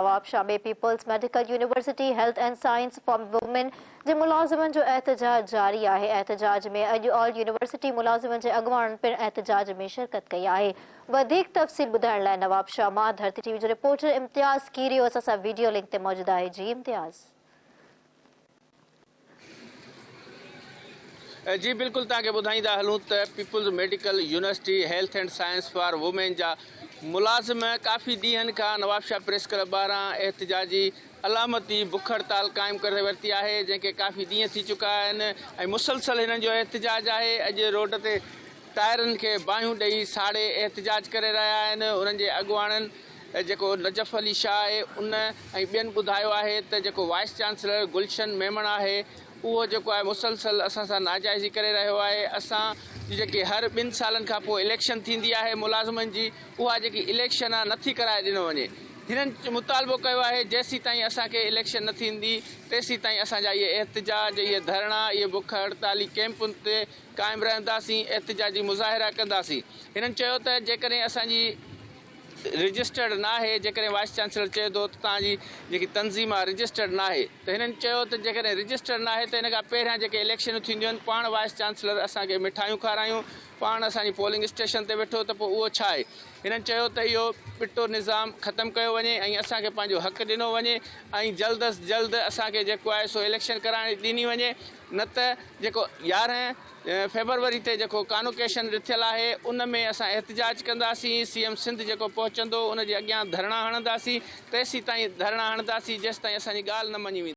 नवाब शाह में peoples medical university health and science for women जे मुलाज़िमनि जो एहतजाज जारी है। एहतजाज में अॼु ऑल यूनिवर्सिटी मुलाज़िमनि जे अॻुवाणनि पिणु एहतजाज में शिरकत कई आहे। वधीक तफ़सील ॿुधाइण लाइ नवाब शाह मां धरती टीवी जो रिपोर्टर इम्तियाज़ कीरियो असां सां वीडियो लिंक ते मौजूद आहे। जी इम्तियाज़। जी बिल्कुल तक ॿुधाईंदा हलूं त people's medical university health and science for women जा मुलाज़िम काफ़ी ॾींहंनि खां नवाब शाह प्रेस क्लब ॿाहिरां एहतजाजी अलामती बुख हड़ताल क़ाइमु करे वरिती आहे, जंहिंखे काफ़ी ॾींहं थी चुका आहिनि ऐं मुसलसल हिननि जो एहतजाज आहे। अॼु रोड ते टायरनि खे बाहियूं ॾेई साड़े एहतजाज करे रहिया आहिनि। उन्हनि जे अॻुवाणनि जेको नजफ़ अली शाह आहे उन ऐं ॿियनि ॿुधायो आहे त जेको वाइस चांसलर गुलशन मेमण आहे उहो जेको आहे मुसलसल असां सां नाजाइज़ी करे रहियो आहे। असां जेकी हर 2 सालनि खां पोइ इलेक्शन थींदी आहे मुलाज़िमनि जी, उहा जेकी इलेक्शन आहे नथी कराए ॾिनो वञे। हिननि मुतालबो कयो आहे जेसीं ताईं असांखे इलेक्शन न थींदी तेसीं ताईं असांजा इहे एहतजाज, इहे धरना, इहे बुख हड़ताली कैंपुनि ते क़ाइमु रहंदासीं, एहतजाजी मुज़ाहिरा कंदासीं। हिननि चयो त जेकॾहिं असांजी रजिस्टर्ड ना है, जेकॾहिं वाइस चांसलर चए थो त तव्हांजी जेकी तंज़ीम आहे रजिस्टर्ड ना आहे, त हिननि चयो त जेकॾहिं रजिस्टर्ड ना आहे त हिन खां पहिरियां जेके इलेक्शनूं थींदियूं आहिनि पाण वाइस चांसलर असांखे मिठाइयूं खारायूं, पाण असांजी पोलिंग स्टेशन ते वेठो त पोइ उहो छा आहे। हिननि चयो त इहो पिटो निज़ाम ख़तमु कयो वञे ऐं असांखे पंहिंजो हक़ ॾिनो वञे ऐं जल्द अज़ जल्द असांखे जेको आहे सो इलेक्शन कराइण ॾिनी वञे, न त जेको 11 फेबरवरी ते जेको कॉन्वोकेशन ॾिठल आहे उन में असां एहतजाज कंदासीं। सीएम सिंध जेको पहुचंदो उन जे अॻियां धरणा हणंदासीं, तेसीं ताईं धरणा हणंदासीं जेसि ताईं असांजी ॻाल्हि न मञी वेंदी।